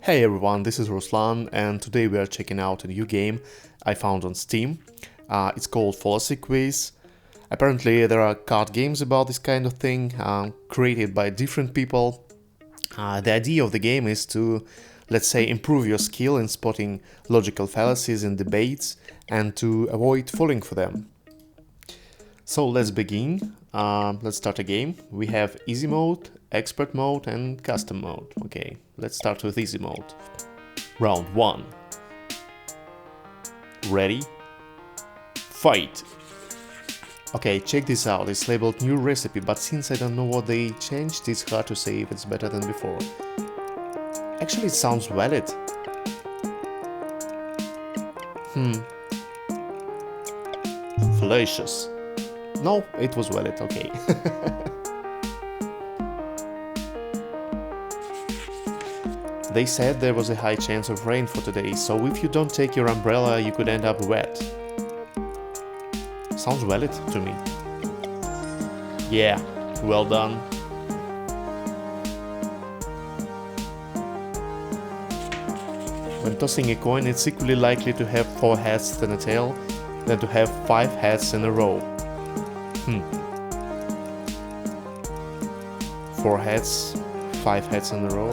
Hey everyone, this is Ruslan and today we are checking out a new game I found on Steam. It's called Fallacy Quiz. Apparently there are card games about this kind of thing, created by different people. The idea of the game is to, let's say, improve your skill in spotting logical fallacies in debates and to avoid falling for them. So let's begin. Let's start a game. We have easy mode, expert mode and custom mode. Okay, let's start with easy mode. Round 1. Ready? Fight! Okay, check this out. It's labeled new recipe, but since I don't know what they changed, it's hard to say if it's better than before. Actually, it sounds valid. Fallacious. No, it was valid, okay. They said there was a high chance of rain for today, so if you don't take your umbrella, you could end up wet. Sounds valid to me. Yeah, well done. When tossing a coin, it's equally likely to have 4 heads than a tail than to have 5 heads in a row. 4 heads, 5 heads in a row.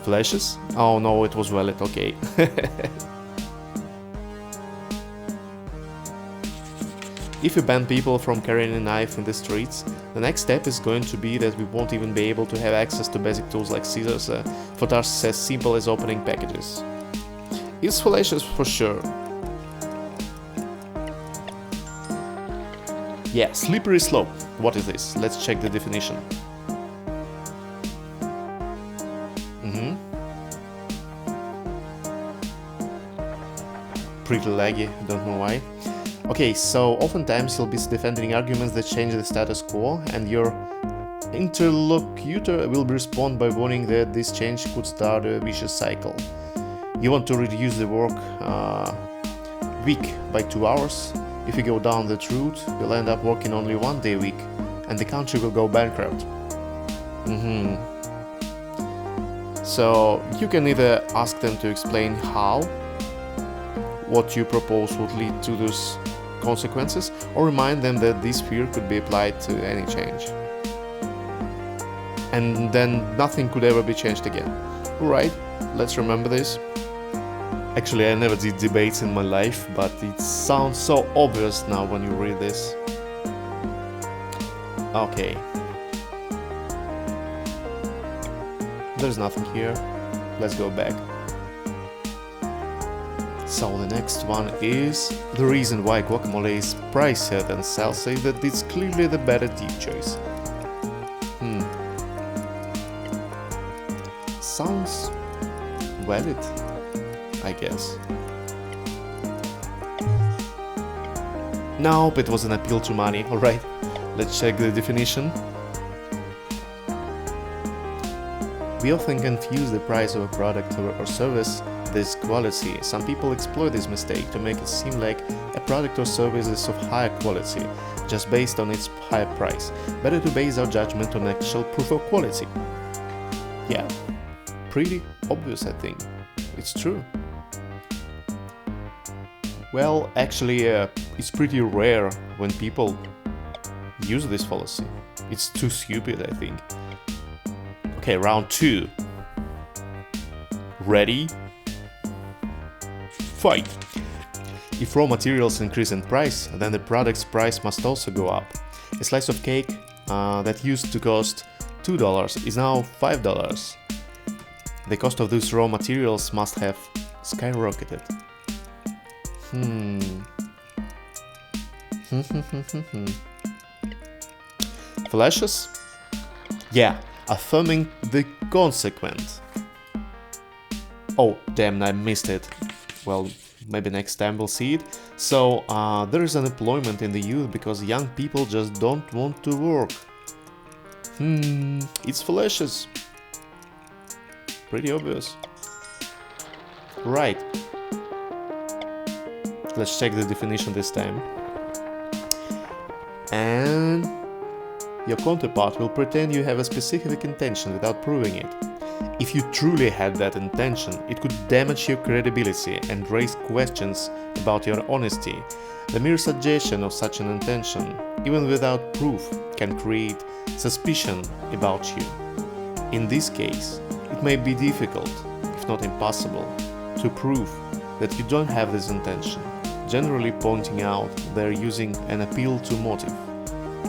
Flashes? Oh no, it was valid, okay. If you ban people from carrying a knife in the streets, the next step is going to be that we won't even be able to have access to basic tools like scissors for tasks as simple as opening packages. It's fallacious for sure. Yeah, slippery slope. What is this? Let's check the definition. Pretty laggy, don't know why. Okay, so oftentimes you'll be defending arguments that change the status quo, and your interlocutor will respond by warning that this change could start a vicious cycle. You want to reduce the work week by 2 hours. If you go down that route, you'll end up working only 1 day a week, and the country will go bankrupt. So you can either ask them to explain how what you propose would lead to those consequences, or remind them that this fear could be applied to any change. And then nothing could ever be changed again. Alright, let's remember this. Actually, I never did debates in my life, but it sounds so obvious now when you read this. Okay. There's nothing here. Let's go back. So the next one is the reason why guacamole is pricier than salsa, that it's clearly the better dip choice. Sounds valid, I guess. Nope, it was an appeal to money. Alright, let's check the definition. We often confuse the price of a product or service with quality. Some people exploit this mistake to make it seem like a product or service is of higher quality, just based on its higher price. Better to base our judgment on actual proof of quality. Yeah, pretty obvious, I think. It's true. Well, actually, it's pretty rare when people use this fallacy. It's too stupid, I think. Okay, round 2. Ready? Fight! If raw materials increase in price, then the product's price must also go up. A slice of cake that used to cost $2 is now $5. The cost of those raw materials must have skyrocketed. Fallacious? Yeah, affirming the consequent. Oh, damn, I missed it. Well, maybe next time we'll see it. So, there is unemployment in the youth because young people just don't want to work. It's fallacious. Pretty obvious. Right. Let's check the definition this time. And your counterpart will pretend you have a specific intention without proving it. If you truly had that intention, it could damage your credibility and raise questions about your honesty. The mere suggestion of such an intention, even without proof, can create suspicion about you. In this case, it may be difficult, if not impossible, to prove that you don't have this intention. Generally, pointing out they're using an appeal to motive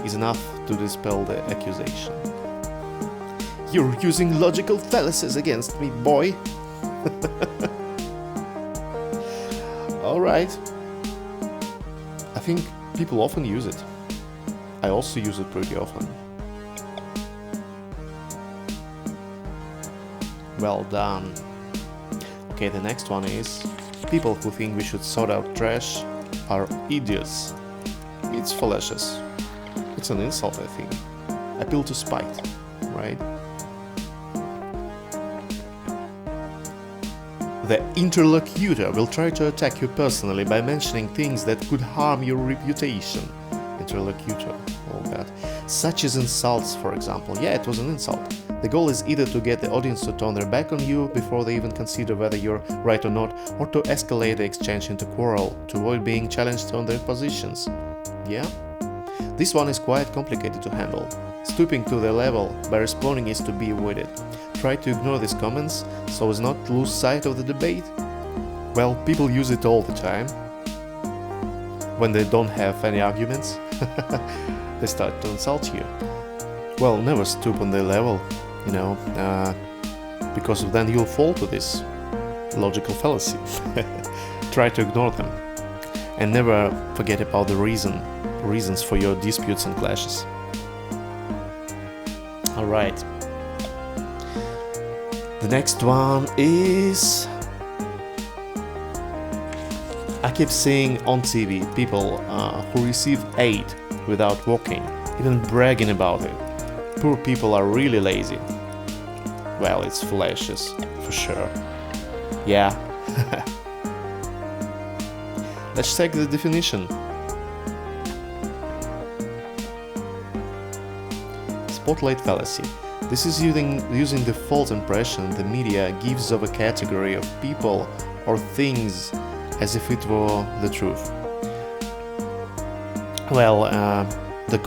is enough to dispel the accusation. You're using logical fallacies against me, boy! Alright. I think people often use it. I also use it pretty often. Well done. Okay, the next one is: people who think we should sort out trash are idiots. It's fallacious. It's an insult, I think. Appeal to spite, right? The interlocutor will try to attack you personally by mentioning things that could harm your reputation. Interlocutor, all that. Such as insults, for example. Yeah, it was an insult. The goal is either to get the audience to turn their back on you before they even consider whether you're right or not, or to escalate the exchange into quarrel, to avoid being challenged on their positions. Yeah? This one is quite complicated to handle. Stooping to their level by responding is to be avoided. Try to ignore these comments so as not to lose sight of the debate. Well, people use it all the time. When they don't have any arguments, they start to insult you. Well, never stoop on their level, because then you'll fall to this logical fallacy. Try to ignore them. And never forget about the reasons for your disputes and clashes. Alright. The next one is... I keep seeing on TV people who receive aid without working, even bragging about it. Poor people are really lazy. Well, it's fallacious, for sure. Yeah. Let's check the definition. Spotlight fallacy. This is using the false impression the media gives of a category of people or things as if it were the truth. Well, to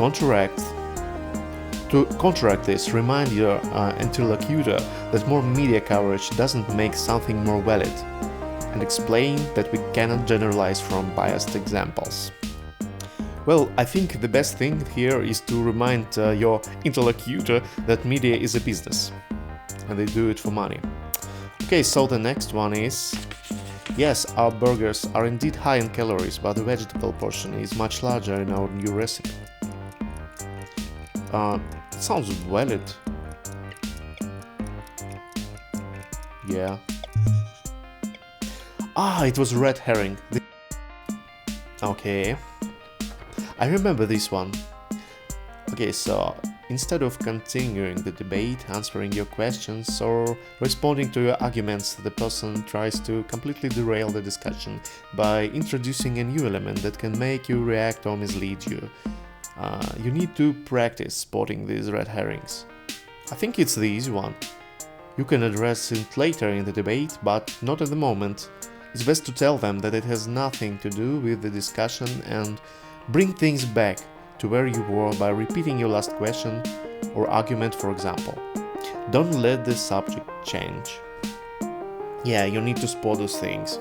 counteract this, remind your interlocutor that more media coverage doesn't make something more valid, and explain that we cannot generalize from biased examples. Well, I think the best thing here is to remind your interlocutor that media is a business, and they do it for money. Okay, so the next one is... Yes, our burgers are indeed high in calories, but the vegetable portion is much larger in our new recipe. It sounds valid. Yeah. It was red herring. Okay. I remember this one. Okay, so instead of continuing the debate, answering your questions, or responding to your arguments, the person tries to completely derail the discussion by introducing a new element that can make you react or mislead you. You need to practice spotting these red herrings. I think it's the easy one. You can address it later in the debate, but not at the moment. It's best to tell them that it has nothing to do with the discussion and bring things back to where you were by repeating your last question or argument, for example. Don't let the subject change. Yeah, you need to spot those things.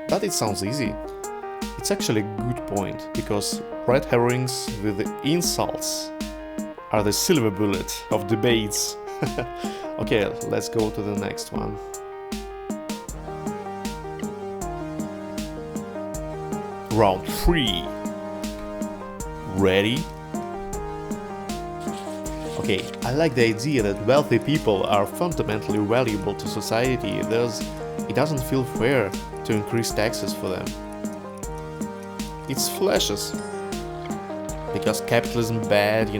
But it sounds easy. It's actually a good point, because red herrings with the insults are the silver bullet of debates. Okay, let's go to the next one. Round 3. Ready? Okay, I like the idea that wealthy people are fundamentally valuable to society, thus it doesn't feel fair to increase taxes for them. It's fallacious. Because capitalism bad,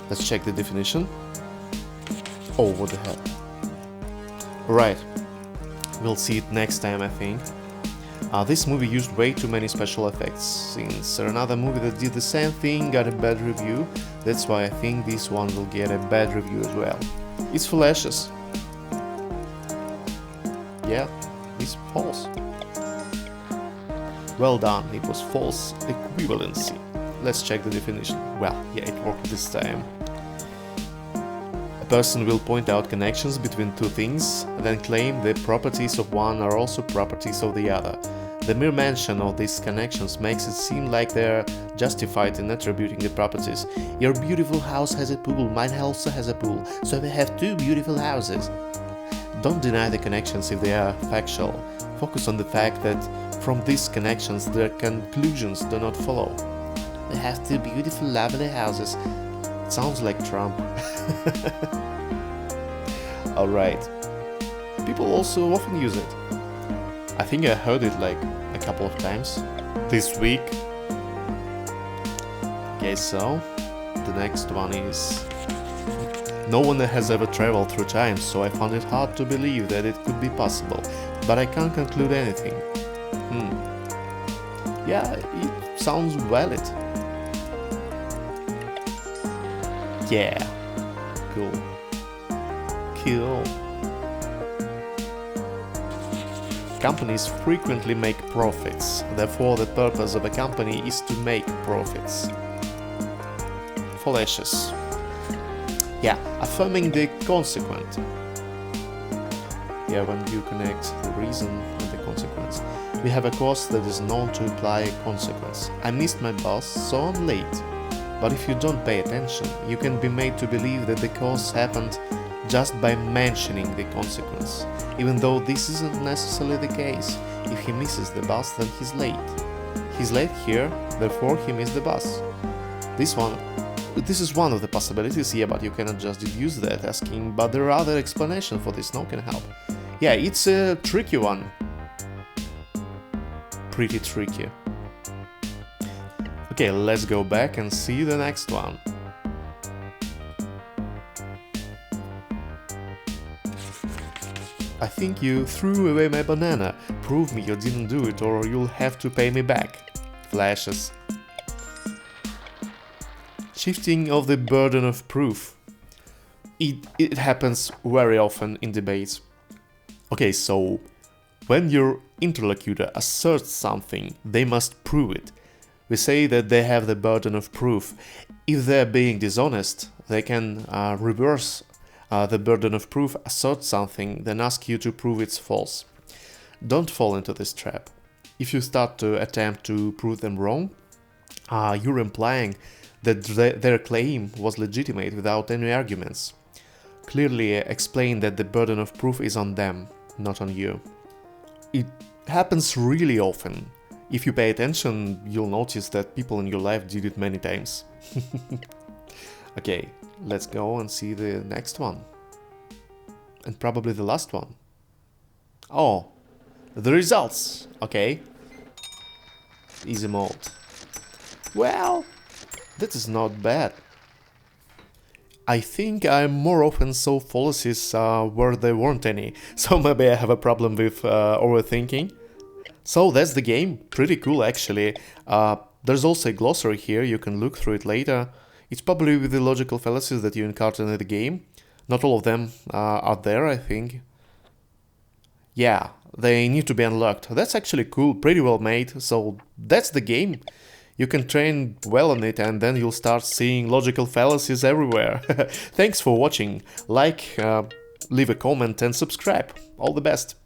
Let's check the definition. Oh, what the hell. Right. We'll see it next time, I think. This movie used way too many special effects, since another movie that did the same thing got a bad review. That's why I think this one will get a bad review as well. It's fallacious. Yeah, it's false. Well done, it was false equivalency. Let's check the definition. Well, yeah, it worked this time. A person will point out connections between two things, then claim the properties of one are also properties of the other. The mere mention of these connections makes it seem like they're justified in attributing the properties. Your beautiful house has a pool, mine also has a pool, so we have two beautiful houses. Don't deny the connections if they are factual. Focus on the fact that from these connections their conclusions do not follow. We have two beautiful, lovely houses. It sounds like Trump. Alright. People also often use it. I think I heard it like a couple of times this week. Okay, so the next one is: no one has ever traveled through time, so I found it hard to believe that it could be possible, but I can't conclude anything. Yeah, it sounds valid. Yeah, cool. Cool. Companies frequently make profits, therefore the purpose of a company is to make profits. Fallacious. Yeah, affirming the consequent. Yeah, when you connect the reason and the consequence. We have a cause that is known to imply a consequence. I missed my bus, so I'm late. But if you don't pay attention, you can be made to believe that the cause happened just by mentioning the consequence, even though this isn't necessarily the case. If he misses the bus, then he's late. He's late here, therefore he missed the bus. This is one of the possibilities, yeah, but you cannot just deduce that asking, but there are other explanations for this, no can help. Yeah, it's a tricky one. Pretty tricky. Okay, let's go back and see the next one. I think you threw away my banana. Prove me you didn't do it or you'll have to pay me back. Flashes. Shifting of the burden of proof. It happens very often in debates. Okay, so when your interlocutor asserts something, they must prove it. We say that they have the burden of proof. If they're being dishonest, they can reverse the burden of proof, assert something, then ask you to prove it's false. Don't fall into this trap. If you start to attempt to prove them wrong, you're implying that their claim was legitimate without any arguments. Clearly explain that the burden of proof is on them, not on you. It happens really often. If you pay attention, you'll notice that people in your life did it many times. Okay, let's go and see the next one. And probably the last one. Oh, the results. Okay. Easy mode. Well, that is not bad. I think I more often saw fallacies where there weren't any, so maybe I have a problem with overthinking. So that's the game. Pretty cool, actually. There's also a glossary here, you can look through it later. It's probably with the logical fallacies that you encounter in the game. Not all of them are there, I think. Yeah, they need to be unlocked. That's actually cool, pretty well made, so that's the game. You can train well on it and then you'll start seeing logical fallacies everywhere. Thanks for watching. Like, leave a comment and subscribe. All the best.